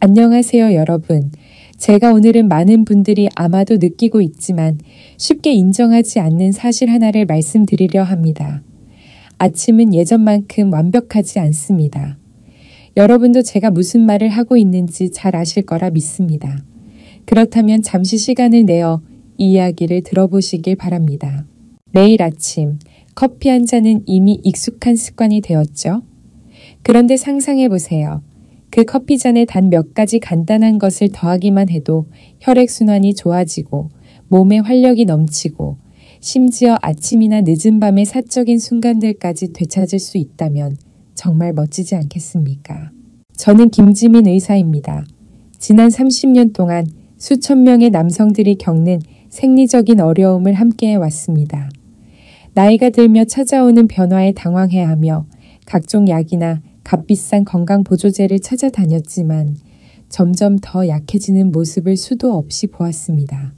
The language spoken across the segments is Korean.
안녕하세요, 여러분. 제가 오늘은 많은 분들이 아마도 느끼고 있지만 쉽게 인정하지 않는 사실 하나를 말씀드리려 합니다. 아침은 예전만큼 완벽하지 않습니다. 여러분도 제가 무슨 말을 하고 있는지 잘 아실 거라 믿습니다. 그렇다면 잠시 시간을 내어 이 이야기를 들어보시길 바랍니다. 매일 아침 커피 한 잔은 이미 익숙한 습관이 되었죠? 그런데 상상해 보세요. 그 커피 잔에 단 몇 가지 간단한 것을 더하기만 해도 혈액순환이 좋아지고 몸에 활력이 넘치고 심지어 아침이나 늦은 밤의 사적인 순간들까지 되찾을 수 있다면 정말 멋지지 않겠습니까? 저는 김지민 의사입니다. 지난 30년 동안 수천 명의 남성들이 겪는 생리적인 어려움을 함께해 왔습니다. 나이가 들며 찾아오는 변화에 당황해하며 각종 약이나 값비싼 건강보조제를 찾아다녔지만 점점 더 약해지는 모습을 수도 없이 보았습니다.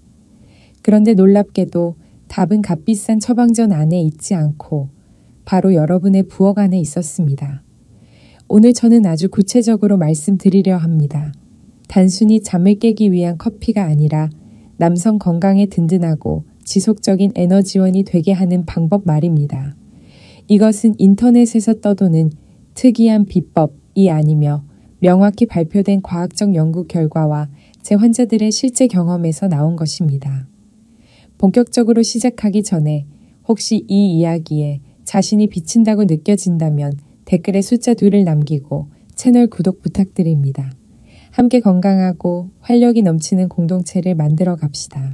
그런데 놀랍게도 답은 값비싼 처방전 안에 있지 않고 바로 여러분의 부엌 안에 있었습니다. 오늘 저는 아주 구체적으로 말씀드리려 합니다. 단순히 잠을 깨기 위한 커피가 아니라 남성 건강에 든든하고 지속적인 에너지원이 되게 하는 방법 말입니다. 이것은 인터넷에서 떠도는 특이한 비법이 아니며 명확히 발표된 과학적 연구 결과와 제 환자들의 실제 경험에서 나온 것입니다. 본격적으로 시작하기 전에 혹시 이 이야기에 자신이 비친다고 느껴진다면 댓글에 숫자 2를 남기고 채널 구독 부탁드립니다. 함께 건강하고 활력이 넘치는 공동체를 만들어 갑시다.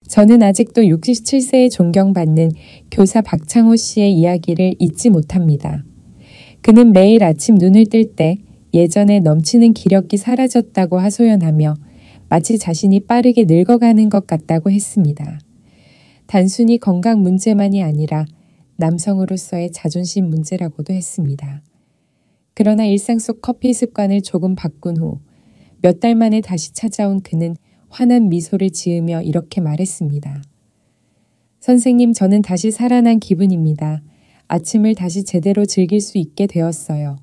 저는 아직도 67세에 존경받는 교사 박창호 씨의 이야기를 잊지 못합니다. 그는 매일 아침 눈을 뜰 때 예전에 넘치는 기력이 사라졌다고 하소연하며 마치 자신이 빠르게 늙어가는 것 같다고 했습니다. 단순히 건강 문제만이 아니라 남성으로서의 자존심 문제라고도 했습니다. 그러나 일상 속 커피 습관을 조금 바꾼 후 몇 달 만에 다시 찾아온 그는 환한 미소를 지으며 이렇게 말했습니다. 선생님, 저는 다시 살아난 기분입니다. 아침을 다시 제대로 즐길 수 있게 되었어요.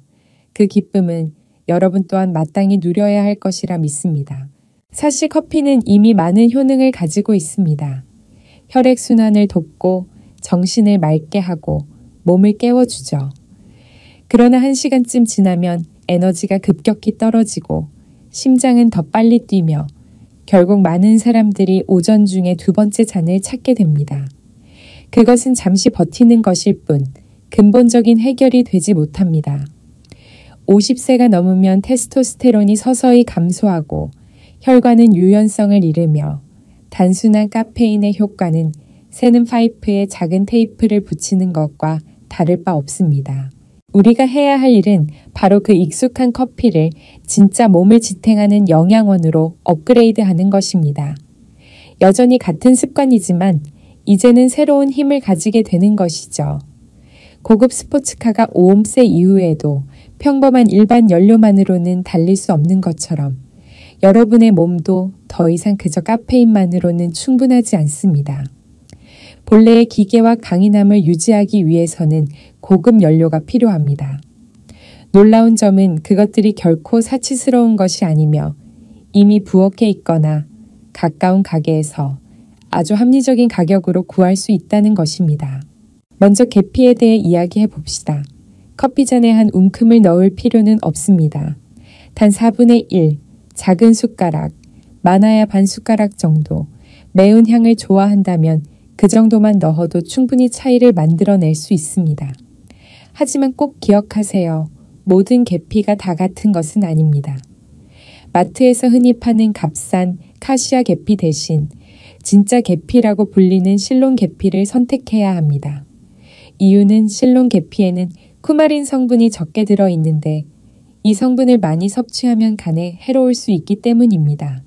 그 기쁨은 여러분 또한 마땅히 누려야 할 것이라 믿습니다. 사실 커피는 이미 많은 효능을 가지고 있습니다. 혈액순환을 돕고 정신을 맑게 하고 몸을 깨워주죠. 그러나 1시간쯤 지나면 에너지가 급격히 떨어지고 심장은 더 빨리 뛰며 결국 많은 사람들이 오전 중에 2번째 잔을 찾게 됩니다. 그것은 잠시 버티는 것일 뿐 근본적인 해결이 되지 못합니다. 50세가 넘으면 테스토스테론이 서서히 감소하고 혈관은 유연성을 잃으며 단순한 카페인의 효과는 새는 파이프에 작은 테이프를 붙이는 것과 다를 바 없습니다. 우리가 해야 할 일은 바로 그 익숙한 커피를 진짜 몸을 지탱하는 영양원으로 업그레이드하는 것입니다. 여전히 같은 습관이지만 이제는 새로운 힘을 가지게 되는 것이죠. 고급 스포츠카가 5세 이후에도 평범한 일반 연료만으로는 달릴 수 없는 것처럼 여러분의 몸도 더 이상 그저 카페인만으로는 충분하지 않습니다. 본래의 기계와 강인함을 유지하기 위해서는 고급 연료가 필요합니다. 놀라운 점은 그것들이 결코 사치스러운 것이 아니며 이미 부엌에 있거나 가까운 가게에서 아주 합리적인 가격으로 구할 수 있다는 것입니다. 먼저 계피에 대해 이야기해 봅시다. 커피잔에 한 움큼을 넣을 필요는 없습니다. 단 4분의 1, 작은 숟가락, 많아야 반 숟가락 정도, 매운 향을 좋아한다면 그 정도만 넣어도 충분히 차이를 만들어낼 수 있습니다. 하지만 꼭 기억하세요. 모든 계피가 다 같은 것은 아닙니다. 마트에서 흔히 파는 값싼 카시아 계피 대신 진짜 계피라고 불리는 실론 계피를 선택해야 합니다. 이유는 실론 계피에는 쿠마린 성분이 적게 들어있는데 이 성분을 많이 섭취하면 간에 해로울 수 있기 때문입니다.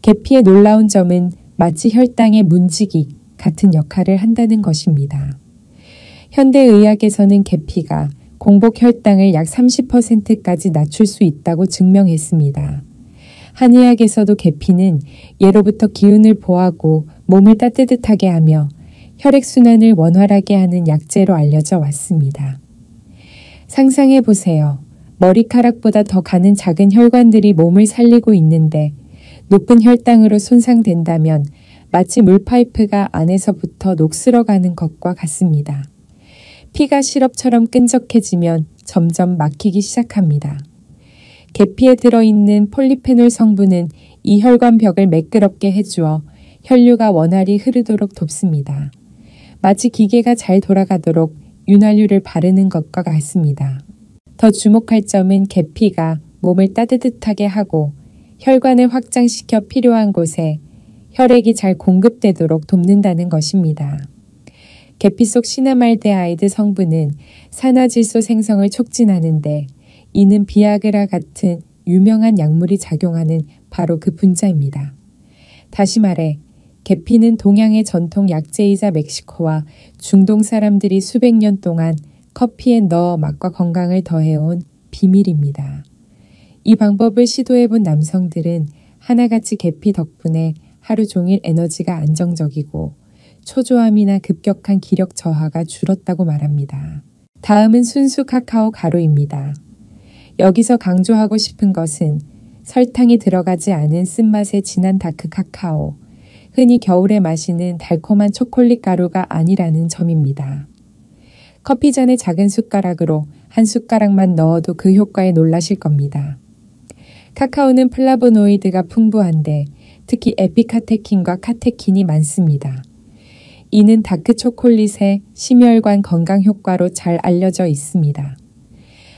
계피의 놀라운 점은 마치 혈당의 문지기 같은 역할을 한다는 것입니다. 현대의학에서는 계피가 공복 혈당을 약 30%까지 낮출 수 있다고 증명했습니다. 한의학에서도 계피는 예로부터 기운을 보하고 몸을 따뜻하게 하며 혈액순환을 원활하게 하는 약재로 알려져 왔습니다. 상상해 보세요. 머리카락보다 더 가는 작은 혈관들이 몸을 살리고 있는데 높은 혈당으로 손상된다면 마치 물파이프가 안에서부터 녹슬어가는 것과 같습니다. 피가 시럽처럼 끈적해지면 점점 막히기 시작합니다. 계피에 들어있는 폴리페놀 성분은 이 혈관벽을 매끄럽게 해주어 혈류가 원활히 흐르도록 돕습니다. 마치 기계가 잘 돌아가도록 윤활유를 바르는 것과 같습니다. 더 주목할 점은 계피가 몸을 따뜻하게 하고 혈관을 확장시켜 필요한 곳에 혈액이 잘 공급되도록 돕는다는 것입니다. 계피 속 시나말데하이드 성분은 산화질소 생성을 촉진하는데 이는 비아그라 같은 유명한 약물이 작용하는 바로 그 분자입니다. 다시 말해 계피는 동양의 전통 약재이자 멕시코와 중동 사람들이 수백 년 동안 커피에 넣어 맛과 건강을 더해온 비밀입니다. 이 방법을 시도해본 남성들은 하나같이 계피 덕분에 하루 종일 에너지가 안정적이고 초조함이나 급격한 기력 저하가 줄었다고 말합니다. 다음은 순수 카카오 가루입니다. 여기서 강조하고 싶은 것은 설탕이 들어가지 않은 쓴맛의 진한 다크 카카오, 흔히 겨울에 마시는 달콤한 초콜릿 가루가 아니라는 점입니다. 커피 잔에 작은 숟가락으로 한 숟가락만 넣어도 그 효과에 놀라실 겁니다. 카카오는 플라보노이드가 풍부한데 특히 에피카테킨과 카테킨이 많습니다. 이는 다크 초콜릿의 심혈관 건강 효과로 잘 알려져 있습니다.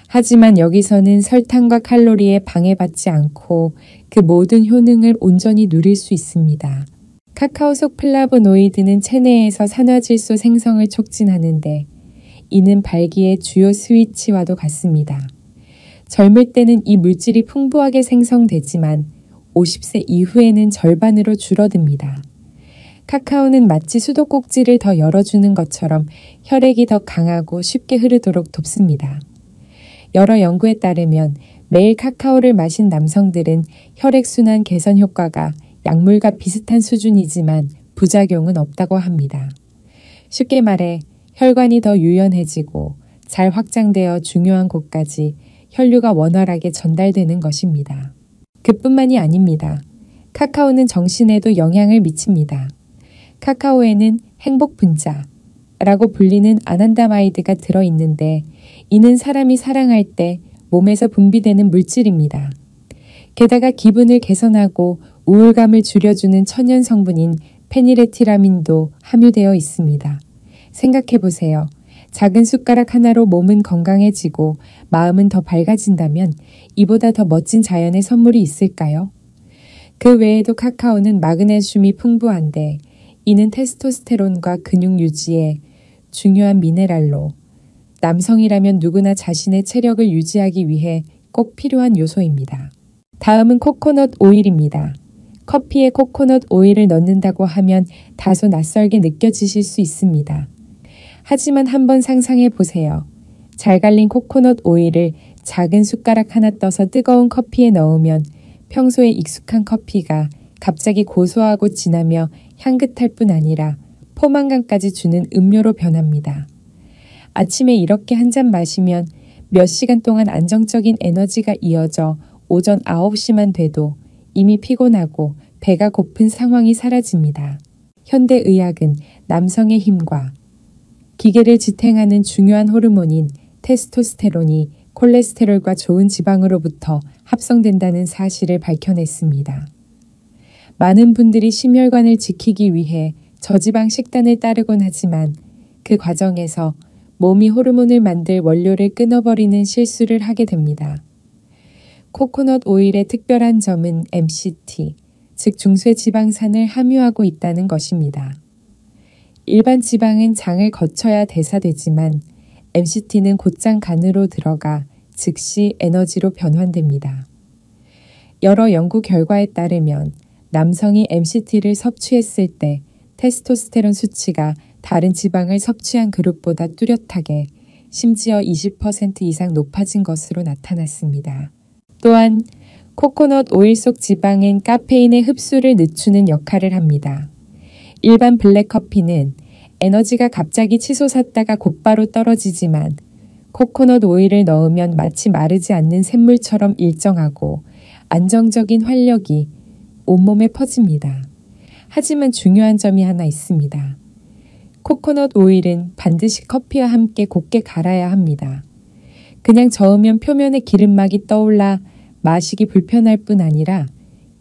하지만 여기서는 설탕과 칼로리에 방해받지 않고 그 모든 효능을 온전히 누릴 수 있습니다. 카카오 속 플라보노이드는 체내에서 산화질소 생성을 촉진하는데 이는 발기의 주요 스위치와도 같습니다. 젊을 때는 이 물질이 풍부하게 생성되지만 50세 이후에는 절반으로 줄어듭니다. 카카오는 마치 수도꼭지를 더 열어주는 것처럼 혈액이 더 강하고 쉽게 흐르도록 돕습니다. 여러 연구에 따르면 매일 카카오를 마신 남성들은 혈액순환 개선 효과가 약물과 비슷한 수준이지만 부작용은 없다고 합니다. 쉽게 말해 혈관이 더 유연해지고 잘 확장되어 중요한 곳까지 혈류가 원활하게 전달되는 것입니다. 그뿐만이 아닙니다. 카카오는 정신에도 영향을 미칩니다. 카카오에는 행복 분자라고 불리는 아난다마이드가 들어있는데 이는 사람이 사랑할 때 몸에서 분비되는 물질입니다. 게다가 기분을 개선하고 우울감을 줄여주는 천연 성분인 페니레티라민도 함유되어 있습니다. 생각해보세요. 작은 숟가락 하나로 몸은 건강해지고 마음은 더 밝아진다면 이보다 더 멋진 자연의 선물이 있을까요? 그 외에도 카카오는 마그네슘이 풍부한데 이는 테스토스테론과 근육 유지에 중요한 미네랄로 남성이라면 누구나 자신의 체력을 유지하기 위해 꼭 필요한 요소입니다. 다음은 코코넛 오일입니다. 커피에 코코넛 오일을 넣는다고 하면 다소 낯설게 느껴지실 수 있습니다. 하지만 한번 상상해 보세요. 잘 갈린 코코넛 오일을 작은 숟가락 하나 떠서 뜨거운 커피에 넣으면 평소에 익숙한 커피가 갑자기 고소하고 진하며 향긋할 뿐 아니라 포만감까지 주는 음료로 변합니다. 아침에 이렇게 한 잔 마시면 몇 시간 동안 안정적인 에너지가 이어져 오전 9시만 돼도 이미 피곤하고 배가 고픈 상황이 사라집니다. 현대의학은 남성의 힘과 기계를 지탱하는 중요한 호르몬인 테스토스테론이 콜레스테롤과 좋은 지방으로부터 합성된다는 사실을 밝혀냈습니다. 많은 분들이 심혈관을 지키기 위해 저지방 식단을 따르곤 하지만 그 과정에서 몸이 호르몬을 만들 원료를 끊어버리는 실수를 하게 됩니다. 코코넛 오일의 특별한 점은 MCT, 즉 중쇄지방산을 함유하고 있다는 것입니다. 일반 지방은 장을 거쳐야 대사되지만 MCT는 곧장 간으로 들어가 즉시 에너지로 변환됩니다. 여러 연구 결과에 따르면 남성이 MCT를 섭취했을 때 테스토스테론 수치가 다른 지방을 섭취한 그룹보다 뚜렷하게 심지어 20% 이상 높아진 것으로 나타났습니다. 또한 코코넛 오일 속 지방은 카페인의 흡수를 늦추는 역할을 합니다. 일반 블랙커피는 에너지가 갑자기 치솟았다가 곧바로 떨어지지만 코코넛 오일을 넣으면 마치 마르지 않는 샘물처럼 일정하고 안정적인 활력이 온몸에 퍼집니다. 하지만 중요한 점이 하나 있습니다. 코코넛 오일은 반드시 커피와 함께 곱게 갈아야 합니다. 그냥 저으면 표면에 기름막이 떠올라 마시기 불편할 뿐 아니라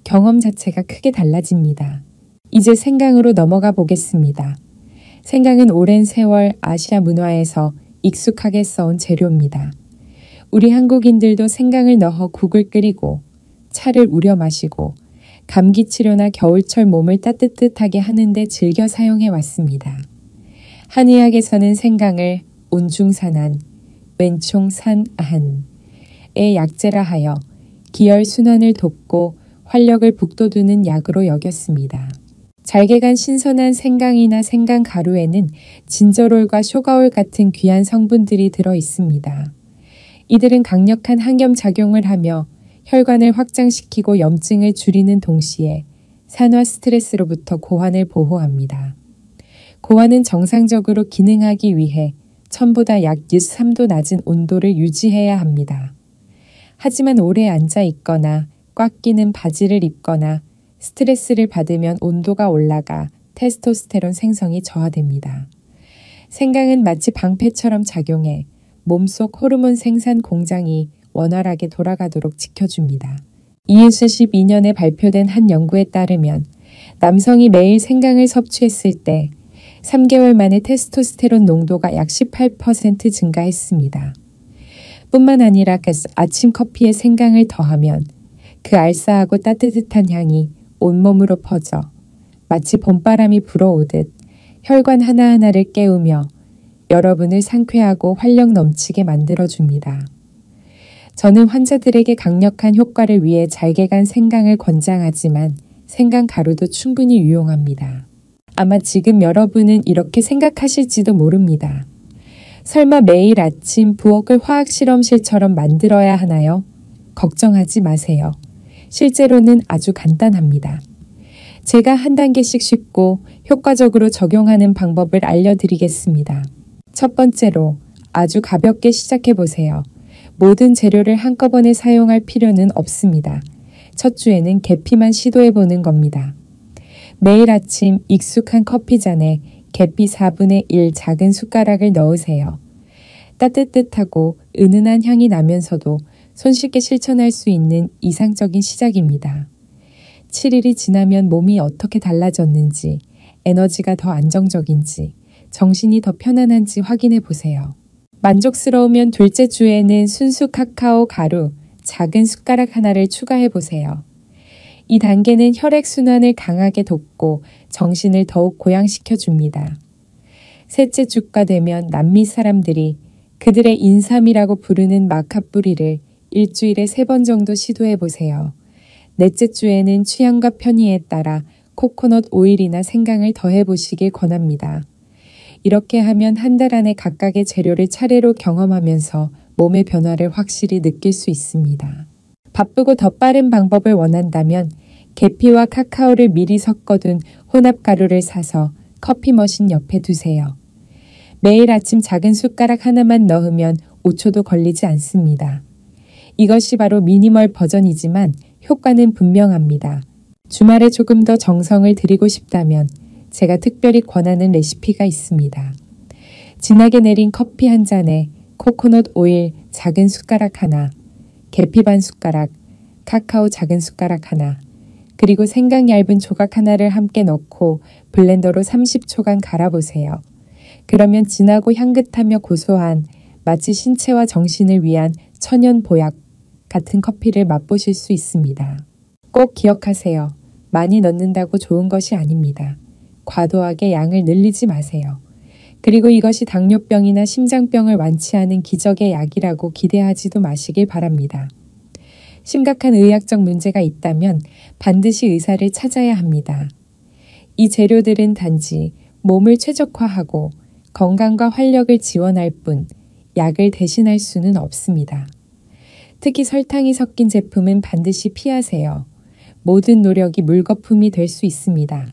경험 자체가 크게 달라집니다. 이제 생강으로 넘어가 보겠습니다. 생강은 오랜 세월 아시아 문화에서 익숙하게 써온 재료입니다. 우리 한국인들도 생강을 넣어 국을 끓이고 차를 우려 마시고 감기 치료나 겨울철 몸을 따뜻하게 하는데 즐겨 사용해 왔습니다. 한의학에서는 생강을 온중산한, 왼총산한의 약재라 하여 기혈 순환을 돕고 활력을 북돋우는 약으로 여겼습니다. 잘게간 신선한 생강이나 생강 가루에는 진저롤과 쇼가올 같은 귀한 성분들이 들어 있습니다. 이들은 강력한 항염 작용을 하며 혈관을 확장시키고 염증을 줄이는 동시에 산화 스트레스로부터 고환을 보호합니다. 고환은 정상적으로 기능하기 위해 천보다 약 3도 낮은 온도를 유지해야 합니다. 하지만 오래 앉아 있거나 꽉 끼는 바지를 입거나 스트레스를 받으면 온도가 올라가 테스토스테론 생성이 저하됩니다. 생강은 마치 방패처럼 작용해 몸속 호르몬 생산 공장이 원활하게 돌아가도록 지켜줍니다. 2012년에 발표된 한 연구에 따르면 남성이 매일 생강을 섭취했을 때 3개월 만에 테스토스테론 농도가 약 18% 증가했습니다. 뿐만 아니라 아침 커피에 생강을 더하면 그 알싸하고 따뜻한 향이 온몸으로 퍼져 마치 봄바람이 불어오듯 혈관 하나하나를 깨우며 여러분을 상쾌하고 활력 넘치게 만들어줍니다. 저는 환자들에게 강력한 효과를 위해 잘게간 생강을 권장하지만 생강 가루도 충분히 유용합니다. 아마 지금 여러분은 이렇게 생각하실지도 모릅니다. 설마 매일 아침 부엌을 화학실험실처럼 만들어야 하나요? 걱정하지 마세요. 실제로는 아주 간단합니다. 제가 한 단계씩 쉽고 효과적으로 적용하는 방법을 알려드리겠습니다. 첫 번째로 아주 가볍게 시작해보세요. 모든 재료를 한꺼번에 사용할 필요는 없습니다. 첫 주에는 계피만 시도해보는 겁니다. 매일 아침 익숙한 커피잔에 계피 4분의 1 작은 숟가락을 넣으세요. 따뜻하고 은은한 향이 나면서도 손쉽게 실천할 수 있는 이상적인 시작입니다. 7일이 지나면 몸이 어떻게 달라졌는지, 에너지가 더 안정적인지, 정신이 더 편안한지 확인해 보세요. 만족스러우면 둘째 주에는 순수 카카오 가루 작은 숟가락 하나를 추가해 보세요. 이 단계는 혈액순환을 강하게 돕고 정신을 더욱 고양시켜 줍니다. 셋째 주가 되면 남미 사람들이 그들의 인삼이라고 부르는 마카 뿌리를 일주일에 3번 정도 시도해 보세요. 넷째 주에는 취향과 편의에 따라 코코넛 오일이나 생강을 더해 보시길 권합니다. 이렇게 하면 한 달 안에 각각의 재료를 차례로 경험하면서 몸의 변화를 확실히 느낄 수 있습니다. 바쁘고 더 빠른 방법을 원한다면 계피와 카카오를 미리 섞어둔 혼합가루를 사서 커피 머신 옆에 두세요. 매일 아침 작은 숟가락 하나만 넣으면 5초도 걸리지 않습니다. 이것이 바로 미니멀 버전이지만 효과는 분명합니다. 주말에 조금 더 정성을 들이고 싶다면 제가 특별히 권하는 레시피가 있습니다. 진하게 내린 커피 한 잔에 코코넛 오일 작은 숟가락 하나, 계피 반 숟가락, 카카오 작은 숟가락 하나, 그리고 생강 얇은 조각 하나를 함께 넣고 블렌더로 30초간 갈아보세요. 그러면 진하고 향긋하며 고소한 마치 신체와 정신을 위한 천연 보약 같은 커피를 맛보실 수 있습니다. 꼭 기억하세요. 많이 넣는다고 좋은 것이 아닙니다. 과도하게 양을 늘리지 마세요. 그리고 이것이 당뇨병이나 심장병을 완치하는 기적의 약이라고 기대하지도 마시길 바랍니다. 심각한 의학적 문제가 있다면 반드시 의사를 찾아야 합니다. 이 재료들은 단지 몸을 최적화하고 건강과 활력을 지원할 뿐 약을 대신할 수는 없습니다. 특히 설탕이 섞인 제품은 반드시 피하세요. 모든 노력이 물거품이 될 수 있습니다.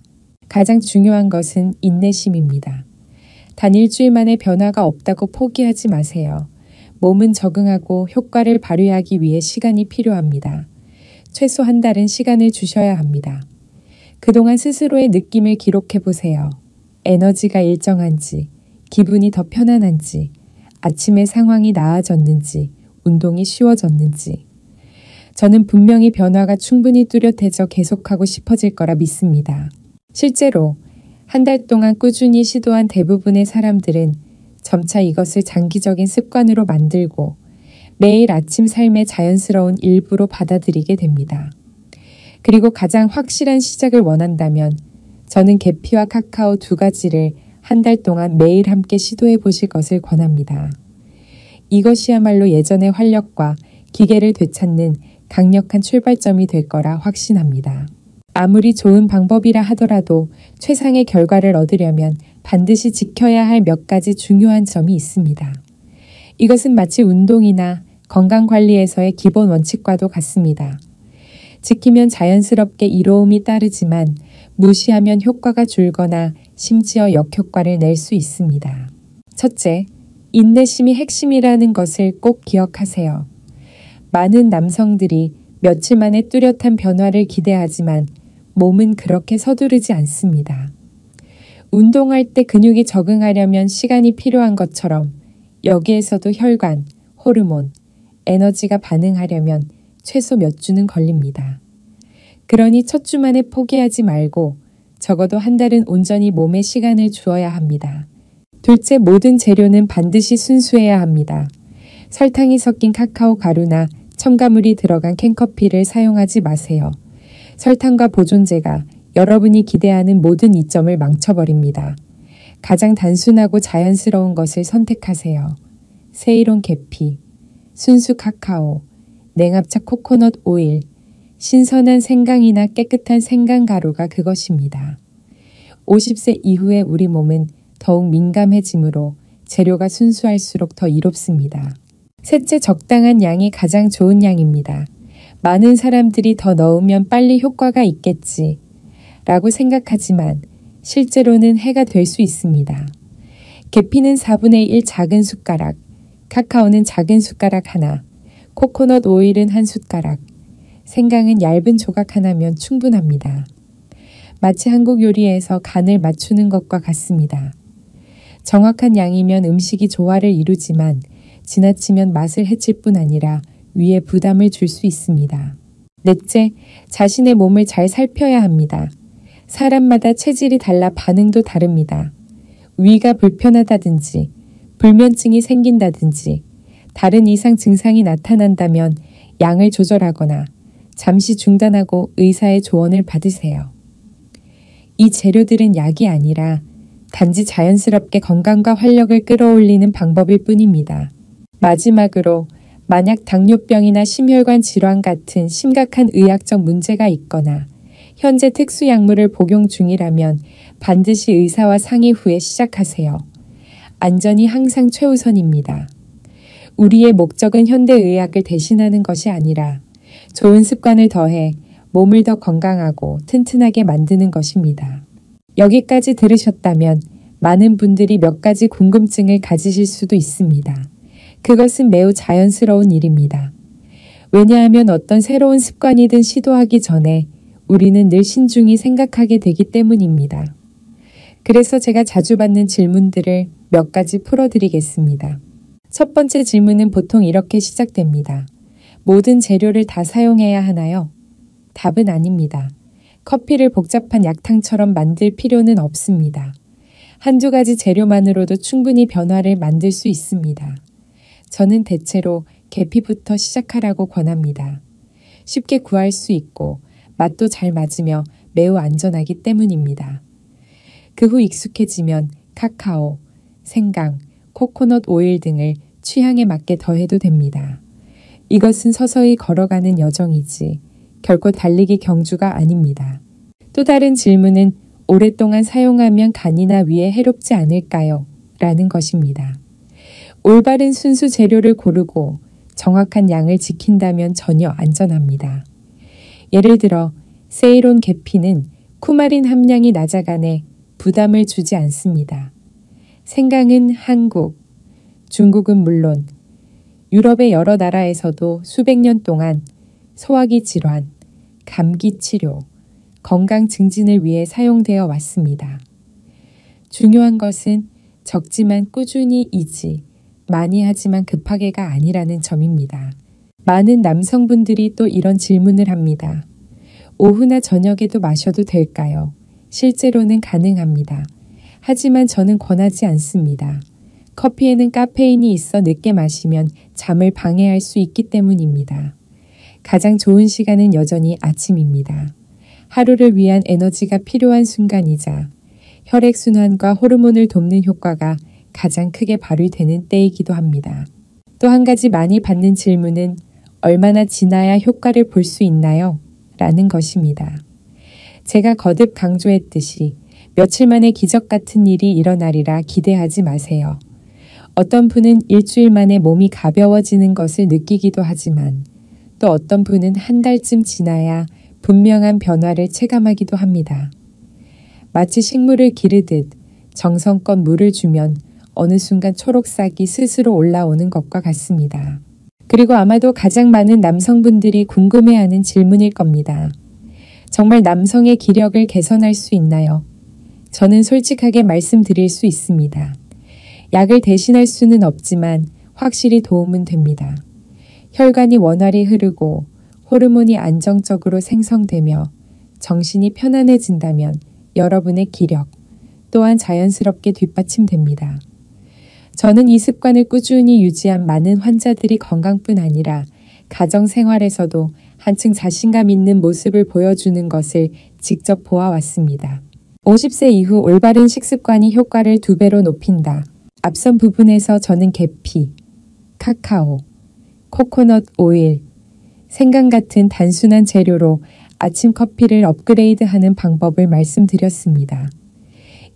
가장 중요한 것은 인내심입니다. 단 일주일 만에 변화가 없다고 포기하지 마세요. 몸은 적응하고 효과를 발휘하기 위해 시간이 필요합니다. 최소 한 달은 시간을 주셔야 합니다. 그동안 스스로의 느낌을 기록해 보세요. 에너지가 일정한지, 기분이 더 편안한지, 아침에 상황이 나아졌는지, 운동이 쉬워졌는지. 저는 분명히 변화가 충분히 뚜렷해져 계속하고 싶어질 거라 믿습니다. 실제로 한 달 동안 꾸준히 시도한 대부분의 사람들은 점차 이것을 장기적인 습관으로 만들고 매일 아침 삶의 자연스러운 일부로 받아들이게 됩니다. 그리고 가장 확실한 시작을 원한다면 저는 계피와 카카오 두 가지를 한 달 동안 매일 함께 시도해 보실 것을 권합니다. 이것이야말로 예전의 활력과 기계를 되찾는 강력한 출발점이 될 거라 확신합니다. 아무리 좋은 방법이라 하더라도 최상의 결과를 얻으려면 반드시 지켜야 할 몇 가지 중요한 점이 있습니다. 이것은 마치 운동이나 건강관리에서의 기본 원칙과도 같습니다. 지키면 자연스럽게 이로움이 따르지만 무시하면 효과가 줄거나 심지어 역효과를 낼 수 있습니다. 첫째, 인내심이 핵심이라는 것을 꼭 기억하세요. 많은 남성들이 며칠 만에 뚜렷한 변화를 기대하지만 몸은 그렇게 서두르지 않습니다. 운동할 때 근육이 적응하려면 시간이 필요한 것처럼 여기에서도 혈관, 호르몬, 에너지가 반응하려면 최소 몇 주는 걸립니다. 그러니 첫 주 만에 포기하지 말고 적어도 한 달은 온전히 몸에 시간을 주어야 합니다. 둘째, 모든 재료는 반드시 순수해야 합니다. 설탕이 섞인 카카오 가루나 첨가물이 들어간 캔커피를 사용하지 마세요. 설탕과 보존제가 여러분이 기대하는 모든 이점을 망쳐버립니다. 가장 단순하고 자연스러운 것을 선택하세요. 세이론 계피, 순수 카카오, 냉합차 코코넛 오일, 신선한 생강이나 깨끗한 생강가루가 그것입니다. 50세 이후의 우리 몸은 더욱 민감해지므로 재료가 순수할수록 더 이롭습니다. 셋째, 적당한 양이 가장 좋은 양입니다. 많은 사람들이 더 넣으면 빨리 효과가 있겠지 라고 생각하지만 실제로는 해가 될 수 있습니다. 계피는 4분의 1 작은 숟가락, 카카오는 작은 숟가락 하나, 코코넛 오일은 한 숟가락, 생강은 얇은 조각 하나면 충분합니다. 마치 한국 요리에서 간을 맞추는 것과 같습니다. 정확한 양이면 음식이 조화를 이루지만 지나치면 맛을 해칠 뿐 아니라 위에 부담을 줄 수 있습니다. 넷째, 자신의 몸을 잘 살펴야 합니다. 사람마다 체질이 달라 반응도 다릅니다. 위가 불편하다든지, 불면증이 생긴다든지, 다른 이상 증상이 나타난다면 양을 조절하거나 잠시 중단하고 의사의 조언을 받으세요. 이 재료들은 약이 아니라 단지 자연스럽게 건강과 활력을 끌어올리는 방법일 뿐입니다. 마지막으로 만약 당뇨병이나 심혈관 질환 같은 심각한 의학적 문제가 있거나 현재 특수약물을 복용 중이라면 반드시 의사와 상의 후에 시작하세요. 안전이 항상 최우선입니다. 우리의 목적은 현대의학을 대신하는 것이 아니라 좋은 습관을 더해 몸을 더 건강하고 튼튼하게 만드는 것입니다. 여기까지 들으셨다면 많은 분들이 몇 가지 궁금증을 가지실 수도 있습니다. 그것은 매우 자연스러운 일입니다. 왜냐하면 어떤 새로운 습관이든 시도하기 전에 우리는 늘 신중히 생각하게 되기 때문입니다. 그래서 제가 자주 받는 질문들을 몇 가지 풀어드리겠습니다. 첫 번째 질문은 보통 이렇게 시작됩니다. 모든 재료를 다 사용해야 하나요? 답은 아닙니다. 커피를 복잡한 약탕처럼 만들 필요는 없습니다. 한두 가지 재료만으로도 충분히 변화를 만들 수 있습니다. 저는 대체로 계피부터 시작하라고 권합니다. 쉽게 구할 수 있고 맛도 잘 맞으며 매우 안전하기 때문입니다. 그 후 익숙해지면 카카오, 생강, 코코넛 오일 등을 취향에 맞게 더해도 됩니다. 이것은 서서히 걸어가는 여정이지 결코 달리기 경주가 아닙니다. 또 다른 질문은 오랫동안 사용하면 간이나 위에 해롭지 않을까요? 라는 것입니다. 올바른 순수 재료를 고르고 정확한 양을 지킨다면 전혀 안전합니다. 예를 들어 세이론 계피는 쿠마린 함량이 낮아가네 부담을 주지 않습니다. 생강은 한국, 중국은 물론 유럽의 여러 나라에서도 수백 년 동안 소화기 질환, 감기 치료, 건강 증진을 위해 사용되어 왔습니다. 중요한 것은 적지만 꾸준히이지 많이 하지만 급하게가 아니라는 점입니다. 많은 남성분들이 또 이런 질문을 합니다. 오후나 저녁에도 마셔도 될까요? 실제로는 가능합니다. 하지만 저는 권하지 않습니다. 커피에는 카페인이 있어 늦게 마시면 잠을 방해할 수 있기 때문입니다. 가장 좋은 시간은 여전히 아침입니다. 하루를 위한 에너지가 필요한 순간이자 혈액순환과 호르몬을 돕는 효과가 가장 크게 발휘되는 때이기도 합니다. 또 한 가지 많이 받는 질문은 얼마나 지나야 효과를 볼 수 있나요? 라는 것입니다. 제가 거듭 강조했듯이 며칠 만에 기적 같은 일이 일어나리라 기대하지 마세요. 어떤 분은 일주일 만에 몸이 가벼워지는 것을 느끼기도 하지만 또 어떤 분은 한 달쯤 지나야 분명한 변화를 체감하기도 합니다. 마치 식물을 기르듯 정성껏 물을 주면 어느 순간 초록싹이 스스로 올라오는 것과 같습니다. 그리고 아마도 가장 많은 남성분들이 궁금해하는 질문일 겁니다. 정말 남성의 기력을 개선할 수 있나요? 저는 솔직하게 말씀드릴 수 있습니다. 약을 대신할 수는 없지만 확실히 도움은 됩니다. 혈관이 원활히 흐르고 호르몬이 안정적으로 생성되며 정신이 편안해진다면 여러분의 기력 또한 자연스럽게 뒷받침됩니다. 저는 이 습관을 꾸준히 유지한 많은 환자들이 건강뿐 아니라 가정생활에서도 한층 자신감 있는 모습을 보여주는 것을 직접 보아왔습니다. 50세 이후 올바른 식습관이 효과를 2배로 높인다. 앞선 부분에서 저는 계피, 카카오, 코코넛 오일, 생강 같은 단순한 재료로 아침 커피를 업그레이드하는 방법을 말씀드렸습니다.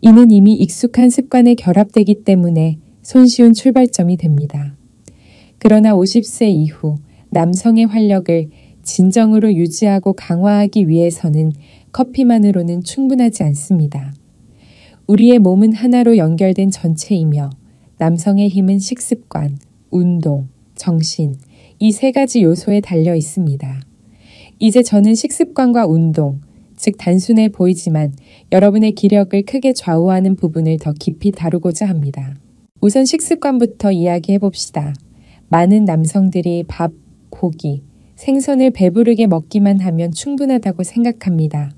이는 이미 익숙한 습관에 결합되기 때문에 손쉬운 출발점이 됩니다. 그러나 50세 이후 남성의 활력을 진정으로 유지하고 강화하기 위해서는 커피만으로는 충분하지 않습니다. 우리의 몸은 하나로 연결된 전체이며 남성의 힘은 식습관, 운동, 정신, 이 3가지 요소에 달려 있습니다. 이제 저는 식습관과 운동, 즉 단순해 보이지만 여러분의 기력을 크게 좌우하는 부분을 더 깊이 다루고자 합니다. 우선 식습관부터 이야기해 봅시다. 많은 남성들이 밥, 고기, 생선을 배부르게 먹기만 하면 충분하다고 생각합니다.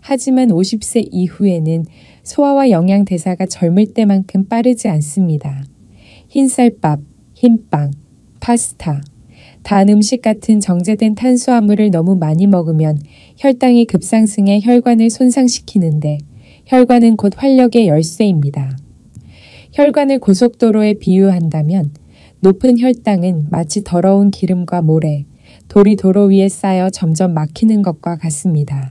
하지만 50세 이후에는 소화와 영양 대사가 젊을 때만큼 빠르지 않습니다. 흰쌀밥, 흰빵, 파스타, 단 음식 같은 정제된 탄수화물을 너무 많이 먹으면 혈당이 급상승해 혈관을 손상시키는데 혈관은 곧 활력의 열쇠입니다. 혈관을 고속도로에 비유한다면 높은 혈당은 마치 더러운 기름과 모래, 돌이 도로 위에 쌓여 점점 막히는 것과 같습니다.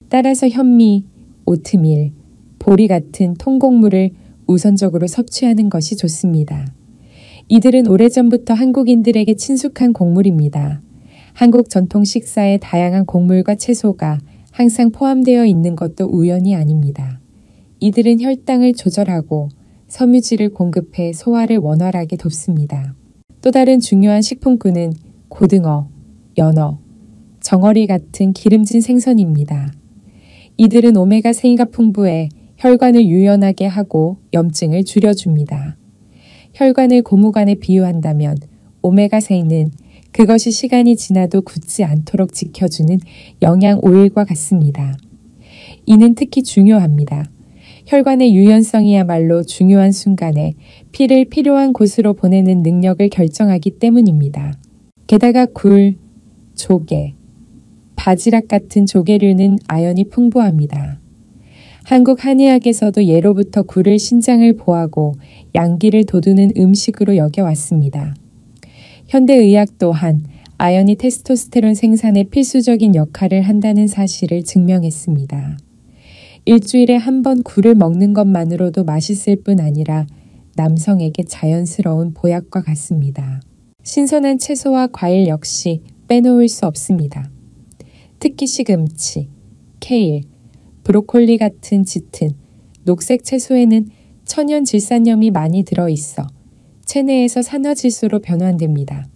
따라서 현미, 오트밀, 보리 같은 통곡물을 우선적으로 섭취하는 것이 좋습니다. 이들은 오래전부터 한국인들에게 친숙한 곡물입니다. 한국 전통 식사에 다양한 곡물과 채소가 항상 포함되어 있는 것도 우연이 아닙니다. 이들은 혈당을 조절하고 섬유질을 공급해 소화를 원활하게 돕습니다. 또 다른 중요한 식품군은 고등어, 연어, 정어리 같은 기름진 생선입니다. 이들은 오메가3가 풍부해 혈관을 유연하게 하고 염증을 줄여줍니다. 혈관을 고무관에 비유한다면 오메가3는 그것이 시간이 지나도 굳지 않도록 지켜주는 영양 오일과 같습니다. 이는 특히 중요합니다. 혈관의 유연성이야말로 중요한 순간에 피를 필요한 곳으로 보내는 능력을 결정하기 때문입니다. 게다가 굴, 조개, 바지락 같은 조개류는 아연이 풍부합니다. 한국 한의학에서도 예로부터 굴을 신장을 보하고 양기를 돋우는 음식으로 여겨왔습니다. 현대의학 또한 아연이 테스토스테론 생산에 필수적인 역할을 한다는 사실을 증명했습니다. 일주일에 한 번 굴을 먹는 것만으로도 맛있을 뿐 아니라 남성에게 자연스러운 보약과 같습니다. 신선한 채소와 과일 역시 빼놓을 수 없습니다. 특히 시금치, 케일, 브로콜리 같은 짙은 녹색 채소에는 천연 질산염이 많이 들어있어 체내에서 산화질소로 변환됩니다.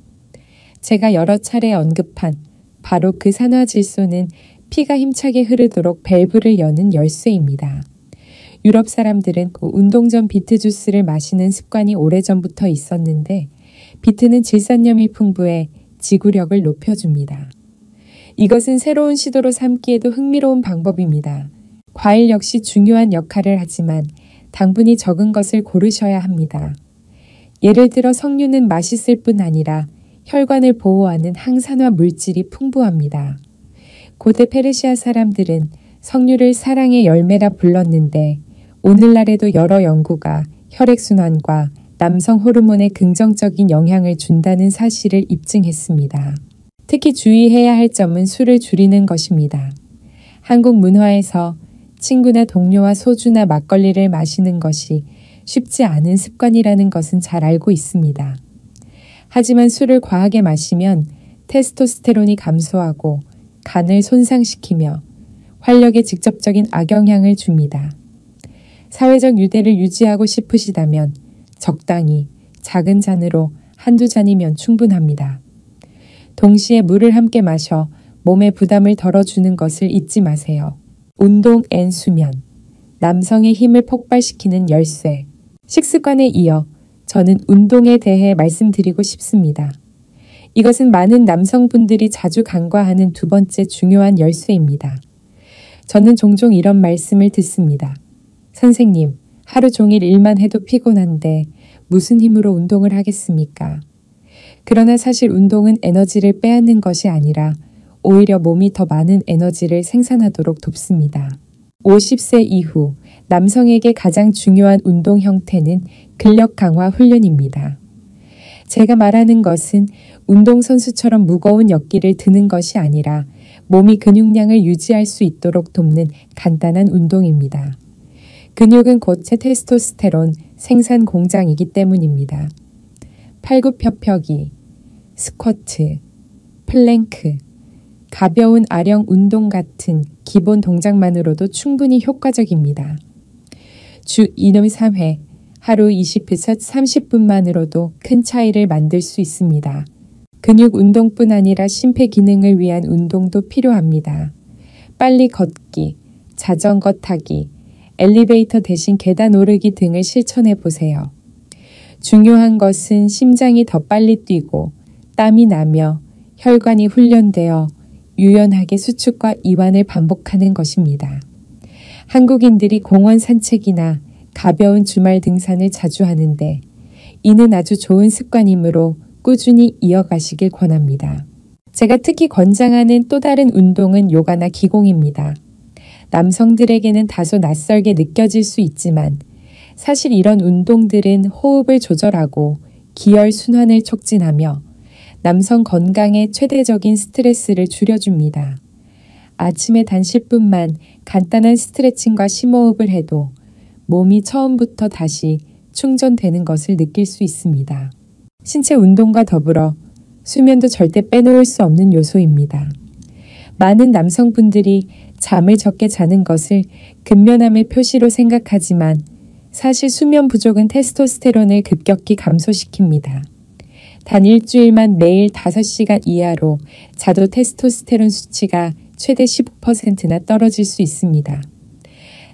제가 여러 차례 언급한 바로 그 산화질소는 피가 힘차게 흐르도록 밸브를 여는 열쇠입니다. 유럽 사람들은 운동 전 비트 주스를 마시는 습관이 오래전부터 있었는데 비트는 질산염이 풍부해 지구력을 높여줍니다. 이것은 새로운 시도로 삼기에도 흥미로운 방법입니다. 과일 역시 중요한 역할을 하지만 당분이 적은 것을 고르셔야 합니다. 예를 들어 석류는 맛있을 뿐 아니라 혈관을 보호하는 항산화 물질이 풍부합니다. 고대 페르시아 사람들은 석류를 사랑의 열매라 불렀는데 오늘날에도 여러 연구가 혈액순환과 남성 호르몬에 긍정적인 영향을 준다는 사실을 입증했습니다. 특히 주의해야 할 점은 술을 줄이는 것입니다. 한국 문화에서 친구나 동료와 소주나 막걸리를 마시는 것이 쉽지 않은 습관이라는 것은 잘 알고 있습니다. 하지만 술을 과하게 마시면 테스토스테론이 감소하고 간을 손상시키며 활력에 직접적인 악영향을 줍니다. 사회적 유대를 유지하고 싶으시다면 적당히 작은 잔으로 한두 잔이면 충분합니다. 동시에 물을 함께 마셔 몸에 부담을 덜어주는 것을 잊지 마세요. 운동 앤 수면, 남성의 힘을 폭발시키는 열쇠. 식습관에 이어 저는 운동에 대해 말씀드리고 싶습니다. 이것은 많은 남성분들이 자주 간과하는 두 번째 중요한 열쇠입니다. 저는 종종 이런 말씀을 듣습니다. 선생님, 하루 종일 일만 해도 피곤한데 무슨 힘으로 운동을 하겠습니까? 그러나 사실 운동은 에너지를 빼앗는 것이 아니라 오히려 몸이 더 많은 에너지를 생산하도록 돕습니다. 50세 이후 남성에게 가장 중요한 운동 형태는 근력 강화 훈련입니다. 제가 말하는 것은 운동선수처럼 무거운 역기를 드는 것이 아니라 몸이 근육량을 유지할 수 있도록 돕는 간단한 운동입니다. 근육은 고체 테스토스테론 생산 공장이기 때문입니다. 팔굽혀펴기, 스쿼트, 플랭크, 가벼운 아령 운동 같은 기본 동작만으로도 충분히 효과적입니다. 주 2, 3회, 하루 20에서 30분만으로도 큰 차이를 만들 수 있습니다. 근육 운동뿐 아니라 심폐 기능을 위한 운동도 필요합니다. 빨리 걷기, 자전거 타기, 엘리베이터 대신 계단 오르기 등을 실천해 보세요. 중요한 것은 심장이 더 빨리 뛰고 땀이 나며 혈관이 훈련되어 유연하게 수축과 이완을 반복하는 것입니다. 한국인들이 공원 산책이나 가벼운 주말 등산을 자주 하는데 이는 아주 좋은 습관이므로 꾸준히 이어가시길 권합니다. 제가 특히 권장하는 또 다른 운동은 요가나 기공입니다. 남성들에게는 다소 낯설게 느껴질 수 있지만 사실 이런 운동들은 호흡을 조절하고 기혈 순환을 촉진하며 남성 건강에 최대적인 스트레스를 줄여줍니다. 아침에 단 10분만 간단한 스트레칭과 심호흡을 해도 몸이 처음부터 다시 충전되는 것을 느낄 수 있습니다. 신체 운동과 더불어 수면도 절대 빼놓을 수 없는 요소입니다. 많은 남성분들이 잠을 적게 자는 것을 근면함의 표시로 생각하지만 사실 수면 부족은 테스토스테론을 급격히 감소시킵니다. 단 일주일만 매일 5시간 이하로 자도 테스토스테론 수치가 최대 15%나 떨어질 수 있습니다.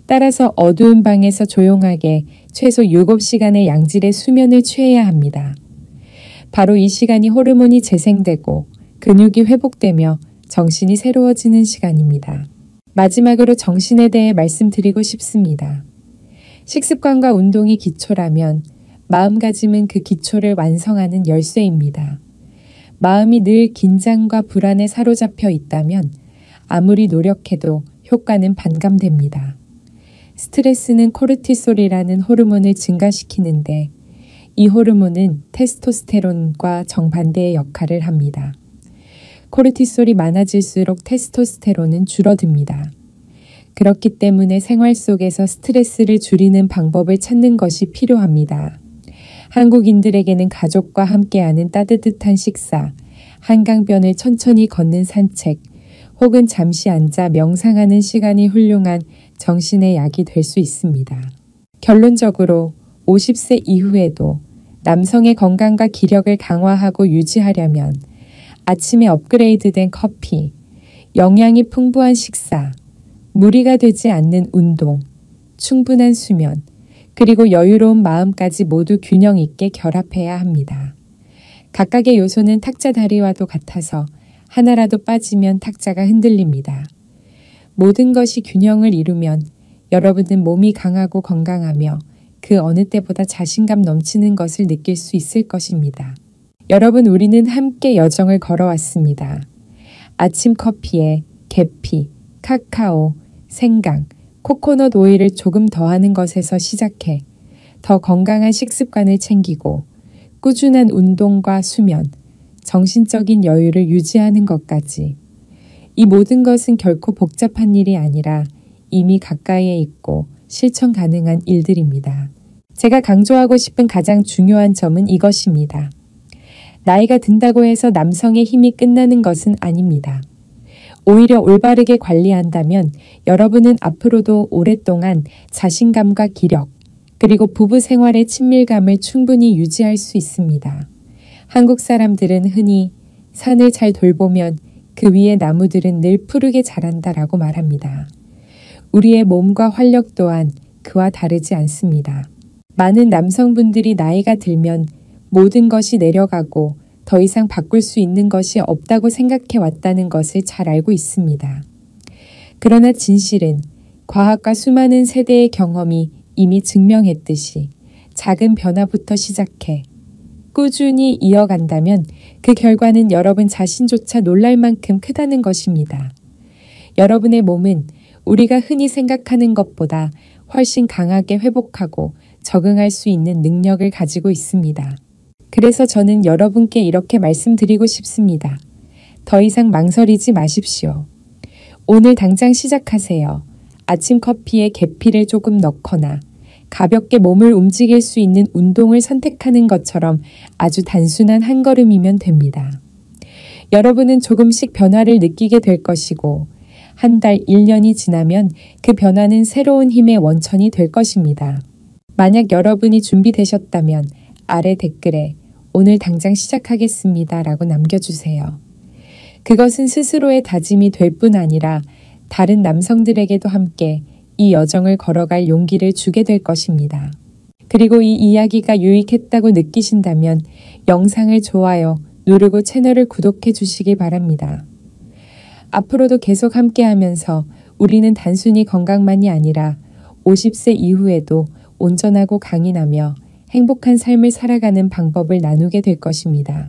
따라서 어두운 방에서 조용하게 최소 7시간의 양질의 수면을 취해야 합니다. 바로 이 시간이 호르몬이 재생되고 근육이 회복되며 정신이 새로워지는 시간입니다. 마지막으로 정신에 대해 말씀드리고 싶습니다. 식습관과 운동이 기초라면 마음가짐은 그 기초를 완성하는 열쇠입니다. 마음이 늘 긴장과 불안에 사로잡혀 있다면 아무리 노력해도 효과는 반감됩니다. 스트레스는 코르티솔이라는 호르몬을 증가시키는데 이 호르몬은 테스토스테론과 정반대의 역할을 합니다. 코르티솔이 많아질수록 테스토스테론은 줄어듭니다. 그렇기 때문에 생활 속에서 스트레스를 줄이는 방법을 찾는 것이 필요합니다. 한국인들에게는 가족과 함께하는 따뜻한 식사, 한강변을 천천히 걷는 산책, 혹은 잠시 앉아 명상하는 시간이 훌륭한 정신의 약이 될 수 있습니다. 결론적으로 50세 이후에도 남성의 건강과 기력을 강화하고 유지하려면 아침에 업그레이드된 커피, 영양이 풍부한 식사, 무리가 되지 않는 운동, 충분한 수면, 그리고 여유로운 마음까지 모두 균형 있게 결합해야 합니다. 각각의 요소는 탁자 다리와도 같아서 하나라도 빠지면 탁자가 흔들립니다. 모든 것이 균형을 이루면 여러분은 몸이 강하고 건강하며 그 어느 때보다 자신감 넘치는 것을 느낄 수 있을 것입니다. 여러분, 우리는 함께 여정을 걸어왔습니다. 아침 커피에 계피, 카카오, 생강, 코코넛 오일을 조금 더하는 것에서 시작해 더 건강한 식습관을 챙기고 꾸준한 운동과 수면, 정신적인 여유를 유지하는 것까지. 이 모든 것은 결코 복잡한 일이 아니라 이미 가까이에 있고 실천 가능한 일들입니다. 제가 강조하고 싶은 가장 중요한 점은 이것입니다. 나이가 든다고 해서 남성의 힘이 끝나는 것은 아닙니다. 오히려 올바르게 관리한다면 여러분은 앞으로도 오랫동안 자신감과 기력, 그리고 부부 생활의 친밀감을 충분히 유지할 수 있습니다. 한국 사람들은 흔히 산을 잘 돌보면 그 위의 나무들은 늘 푸르게 자란다라고 말합니다. 우리의 몸과 활력 또한 그와 다르지 않습니다. 많은 남성분들이 나이가 들면 모든 것이 내려가고 더 이상 바꿀 수 있는 것이 없다고 생각해 왔다는 것을 잘 알고 있습니다. 그러나 진실은 과학과 수많은 세대의 경험이 이미 증명했듯이 작은 변화부터 시작해 꾸준히 이어간다면 그 결과는 여러분 자신조차 놀랄 만큼 크다는 것입니다. 여러분의 몸은 우리가 흔히 생각하는 것보다 훨씬 강하게 회복하고 적응할 수 있는 능력을 가지고 있습니다. 그래서 저는 여러분께 이렇게 말씀드리고 싶습니다. 더 이상 망설이지 마십시오. 오늘 당장 시작하세요. 아침 커피에 계피를 조금 넣거나 가볍게 몸을 움직일 수 있는 운동을 선택하는 것처럼 아주 단순한 한 걸음이면 됩니다. 여러분은 조금씩 변화를 느끼게 될 것이고 한 달, 1년이 지나면 그 변화는 새로운 힘의 원천이 될 것입니다. 만약 여러분이 준비되셨다면 아래 댓글에 오늘 당장 시작하겠습니다 라고 남겨주세요. 그것은 스스로의 다짐이 될 뿐 아니라 다른 남성들에게도 함께 이 여정을 걸어갈 용기를 주게 될 것입니다. 그리고 이 이야기가 유익했다고 느끼신다면 영상을 좋아요 누르고 채널을 구독해 주시기 바랍니다. 앞으로도 계속 함께하면서 우리는 단순히 건강만이 아니라 50세 이후에도 온전하고 강인하며 행복한 삶을 살아가는 방법을 나누게 될 것입니다.